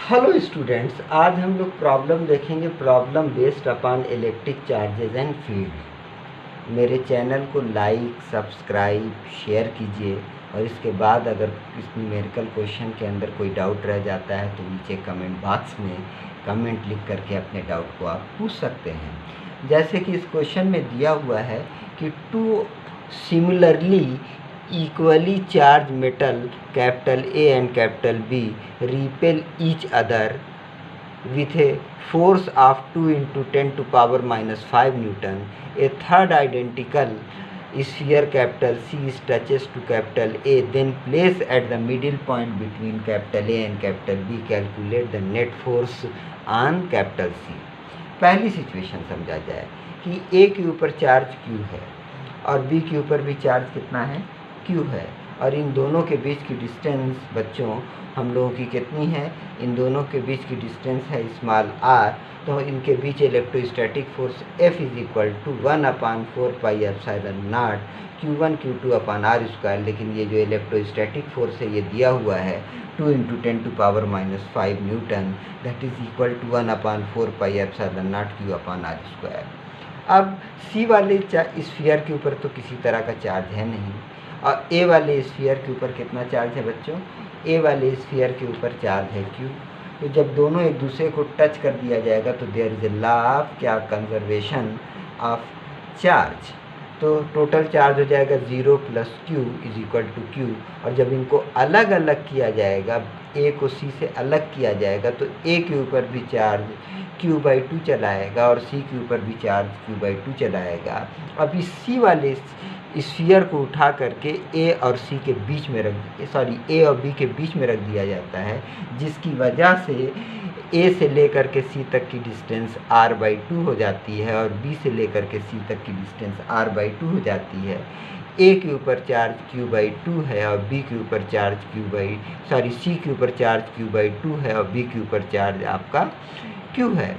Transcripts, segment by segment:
Hello students, आज हम लोग प्रॉब्लम देखेंगे, problem based upon electric charges and field. मेरे चैनल को लाइक, सब्सक्राइब, शेयर कीजिए और इसके बाद अगर इस न्यूमेरिकल क्वेश्चन के अंदर कोई डाउट रह जाता है तो नीचे कमेंट बॉक्स में कमेंट लिख करके अपने डाउट को आप पूछ सकते हैं। जैसे कि इस क्वेश्चन में दिया हुआ है कि two similarly equally charged metal capital A and capital B repel each other with a force of 2 into 10 to power minus 5 Newton. A third identical sphere capital C is touches to capital A, then place at the middle point between capital A and capital B. Calculate the net force on capital C. पहली situation समझा जाए कि A के ऊपर charge Q है और B के ऊपर भी चार्ज कितना है, Q है, और इन दोनों के बीच की डिस्टेंस बच्चों हम लोगों की कितनी है, इन दोनों के बीच की डिस्टेंस है स्मॉल r। तो इनके बीच electrostatic force F is equal to 1/4 pi epsilon naught Q1 Q2 upon r square. लेकिन ये जो इलेक्ट्रोस्टैटिक फोर्स है ये दिया हुआ है 2 × 10⁻⁵ newton, that is equal to 1/4 pi epsilon not Q upon r square. अब C वाले स्फीयर के ऊपर तो किसी तरह का चार्ज है नहीं, और A वाले स्फीयर के ऊपर कितना चार्ज है बच्चों, A वाले स्फीयर के ऊपर चार्ज है Q। तो जब दोनों एक दूसरे को टच कर दिया जाएगा तो there is a law of क्या, कंजर्वेशन ऑफ चार्ज। तो टोटल चार्ज हो जाएगा 0 + Q is equal to Q। और जब इनको अलग अलग किया जाएगा, A को C से अलग किया जाएगा तो A के ऊपर भी चार्ज Q/2 चलाएगा और C के ऊपर भी चार्ज Q/2 चलाएगा। अब इस C वाले स्फीयर को उठा करके A और C के बीच में A और B के बीच में रख दिया जाता है, जिसकी वजह से A से लेकर के C तक की डिस्टेंस r/2 हो जाती है और B से लेकर के C तक की डिस्टेंस r/2 हो जाती है। A के ऊपर चार्ज Q/2 है और B के ऊपर चार्ज C के ऊपर चार्ज Q/2 है और B के ऊपर चार्ज आपका Q है।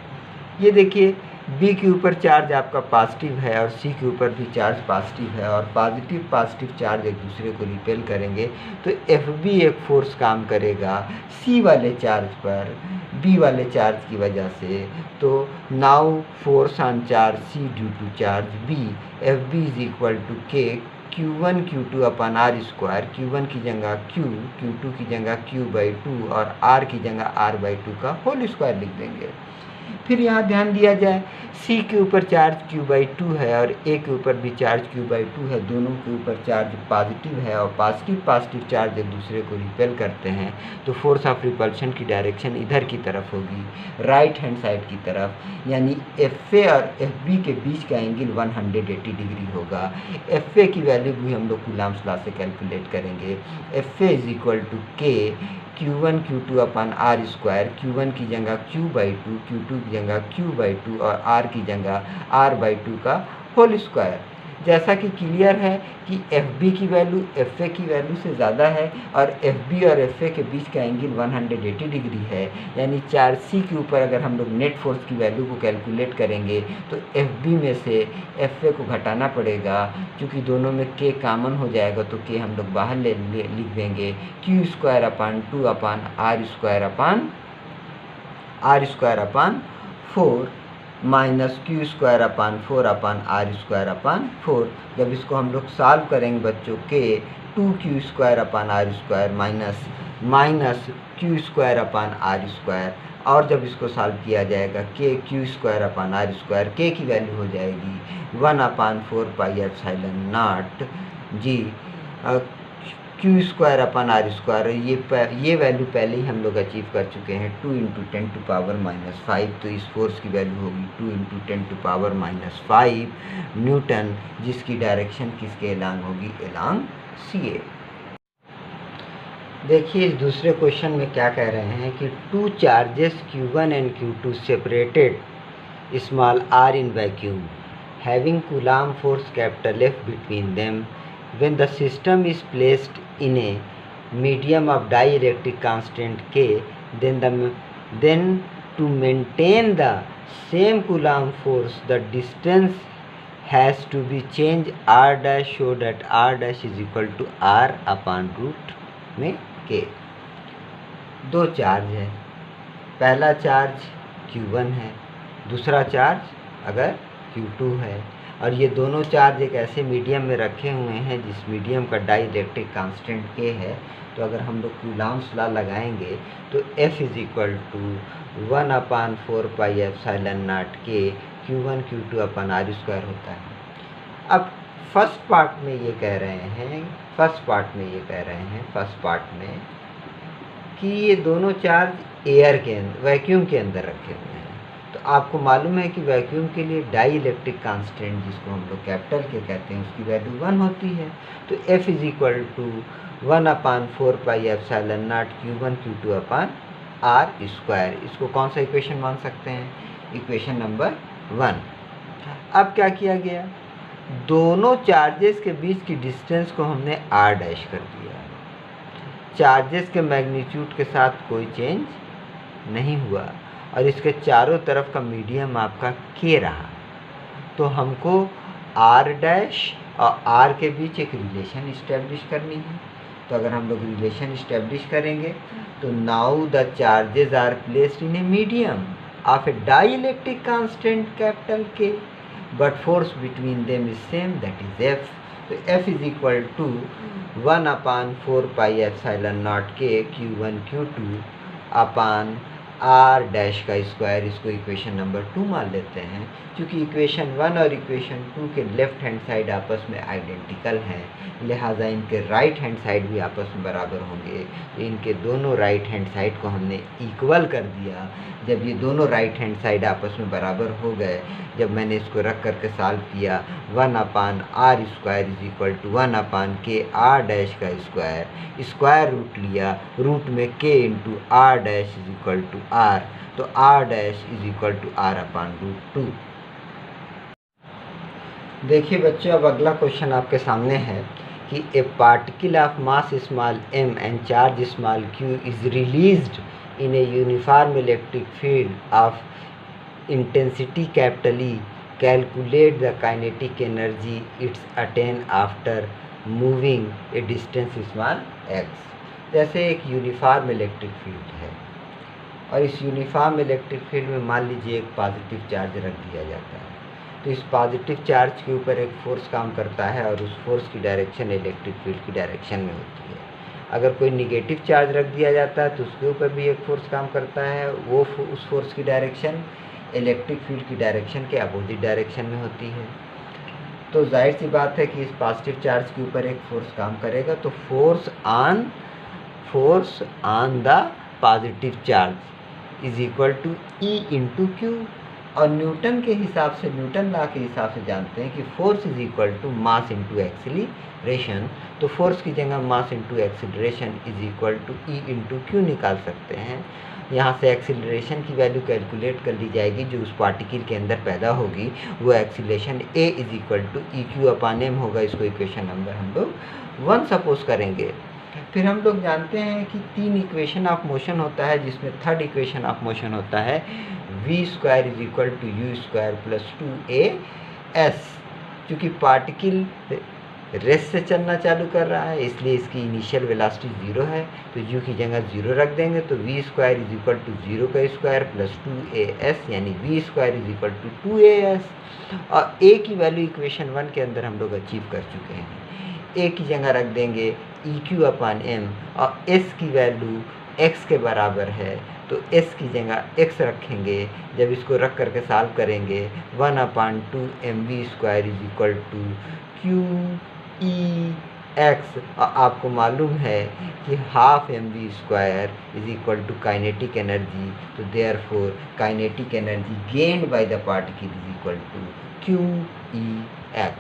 ये देखिए B के ऊपर चार्ज आपका पॉजिटिव है और C के ऊपर भी चार्ज पॉजिटिव है, और पॉजिटिव चार्ज एक दूसरे को रिपेल करेंगे तो FB एक फोर्स काम करेगा C वाले चार्ज पर B वाले चार्ज की वजह से। तो now force on charge C due to charge B, FB is equal to K Q1 Q2 upon r square. Q1 की जगह Q, Q2 की जगह Q/2 और R की जगह r/2 का होल स्क्वायर लिख देंगे। फिर यहाँ ध्यान दिया जाए C के ऊपर चार्ज Q/2 है और A के ऊपर भी चार्ज Q/2 है, दोनों के ऊपर चार्ज पॉजिटिव है और पॉजिटिव चार्ज एक दूसरे को रिपेल करते हैं। तो फोर्स ऑफ रिपल्शन की डायरेक्शन इधर की तरफ होगी, राइट हैंड साइड की तरफ, यानी FA और FB के बीच का एंगल 180 डिग्री होगा। FA की वैल्यू भी हम लोग कूलम्ब्स लॉ से कैलकुलेट करेंगे। FA is equal to K Q1 Q2 upon r square. Q1 की जगह Q/2, Q2 की जगह Q/2 और R की जगह r/2 का होल स्क्वायर। जैसा कि क्लियर है कि FB की वैल्यू FA की वैल्यू से ज़्यादा है और FB और FA के बीच का एंगल 180 डिग्री है, यानी चार्ज C के ऊपर अगर हम लोग नेट फोर्स की वैल्यू को कैलकुलेट करेंगे तो FB में से FA को घटाना पड़ेगा, क्योंकि दोनों में K कॉमन हो जाएगा तो K हम लोग बाहर लिख देंगे Q² 2 r² 4 माइनस Q² 4 जब इसको हम लोग सॉल्व करेंगे बच्चों, K 2Q² माइनस Q² और जब इसको सॉल्व किया जाएगा K Q² K की वैल्यू हो जाएगी 1/4 pi epsilon not G Q²/r²। ये वैल्यू पहले ही हम लोग अचीव कर चुके हैं 2 × 10⁻⁵। तो इस फोर्स की वैल्यू होगी 2 × 10⁻⁵ न्यूटन, जिसकी डायरेक्शन किसके एलांग होगी, एलांग CA। देखिए इस दूसरे क्वेश्चन में क्या कह रहे हैं कि two charges Q1 and Q2 separated small r in vacuum having coulomb force F between them. When the system is placed in a medium of dielectric constant K, then to maintain the same Coulomb force, the distance has to be changed r' so that r' is equal to r/√में K। दो charge है पहला charge Q1 है, दूसरा charge अगर Q2 है, और ये दोनों चार्ज एक ऐसे मीडियम में रखे हुए हैं जिस मीडियम का डाई इलेक्ट्रिक कांस्टेंट K है। तो अगर हम लोग कूलॉम्स लॉ लगाएंगे तो F is equal to 1/4πε0 K Q1 Q2 upon R square होता है। अब फर्स्ट पार्ट में ये कह रहे हैं कि ये दोनों चार्ज एयर के अंदर, वैक्यूम के अंदर रखे हुए हैं। तो आपको मालूम है कि वैक्यूम के लिए डाई इलेक्ट्रिक कांस्टेंट, जिसको हम लोग कैपिटल के कहते हैं, उसकी वैल्यू 1 होती है। तो F is equal to 1/4πε0 Q1 Q2 upon R square. इसको कौन सा इक्वेशन मान सकते हैं? Equation number 1। अब क्या किया गया, दोनों चार्जेस के बीच की डिस्टेंस को हमने R डैश कर दिया। चार्जेस के मैग्नीट्यूड के साथ कोई चेंज नहीं हुआ और इसके चारों तरफ का मीडियम आपका K रहा। तो हमको R डैश और R के बीच एक रिलेशन इस्टेब्लिश करनी है। तो अगर हम लोग रिलेशन इस्टेब्लिश करेंगे तो now the charges are placed in a medium of a dielectric constant capital K, but force between them is same, that is F। तो F is equal to 1/4πε0 K Q1 Q2 upon R dash का square. इसको equation number 2 मान लेते हैं, क्योंकि equation 1 और equation 2 के left hand side आपस में आइडेंटिकल हैं, लिहाजा इनके राइट हैंड साइड भी आपस में बराबर होंगे। तो इनके दोनों राइट हैंड साइड को हमने इक्वल कर दिया। जब ये दोनों राइट हैंड साइड आपस में बराबर हो गए, जब मैंने इसको रख करके सॉल्व किया, 1/R square is equal to 1/K R dash का स्क्वायर, स्क्वायर रूट लिया, रूट में K into R dash is equal to R। तो R dash is equal to R/√2। देखिए बच्चों, अब अगला क्वेश्चन आपके सामने है कि ए particle of mass small m and charge small q is released in a uniform electric field of intensity capital E, calculate the kinetic energy it's attain after moving a distance small x। जैसे एक uniform electric field है और इस uniform electric field में मान लीजिए एक positive charge रख दिया जाता है। तो इस पॉजिटिव चार्ज के ऊपर एक फोर्स काम करता है और उस फोर्स की डायरेक्शन इलेक्ट्रिक फील्ड की डायरेक्शन में होती है। अगर कोई निगेटिव चार्ज रख दिया जाता है तो उसके ऊपर भी एक फोर्स काम करता है, वो उस फोर्स की डायरेक्शन इलेक्ट्रिक फील्ड की डायरेक्शन के अपोजिट डायरेक्शन में होती है। तो जाहिर सी बात है कि इस पॉजिटिव चार्ज के ऊपर एक फोर्स काम करेगा। तो force on the positive charge is equal to E into Q. और न्यूटन के हिसाब से, न्यूटन लॉ के हिसाब से जानते हैं कि force is equal to mass into acceleration. तो फोर्स की जगह mass into acceleration is equal to E into Q निकाल सकते हैं। यहाँ से एक्सीलरेशन की वैल्यू कैलकुलेट कर ली जाएगी जो उस पार्टिकल के अंदर पैदा होगी, वो acceleration A is equal to EQ/m होगा। इसको इक्वेशन नंबर हम लोग 1 सपोज करेंगे। फिर हम लोग जानते हैं कि 3 इक्वेशन ऑफ मोशन होता है, जिसमें थर्ड इक्वेशन ऑफ मोशन होता है v² is equal to u² plus 2as। चूँकि पार्टिकल रेस्ट से चलना चालू कर रहा है इसलिए इसकी इनिशियल वेलोसिटी 0 है, तो u की जगह 0 रख देंगे। तो v² इज इक्वल टू 0 का स्क्वायर प्लस 2as, यानी v² is equal to 2as। और a की वैल्यू इक्वेशन 1 के अंदर हम लोग अचीव कर चुके हैं। a की जगह रख देंगे EQ/m और s की वैल्यू x के बराबर है, तो s की जगह x रखेंगे। जब इसको रख करके सॉल्व करेंगे 1/2mv² is equal to QEx। और आपको मालूम है कि half mv² is equal to kinetic energy. तो therefore kinetic energy gained by the particle is equal to QEx।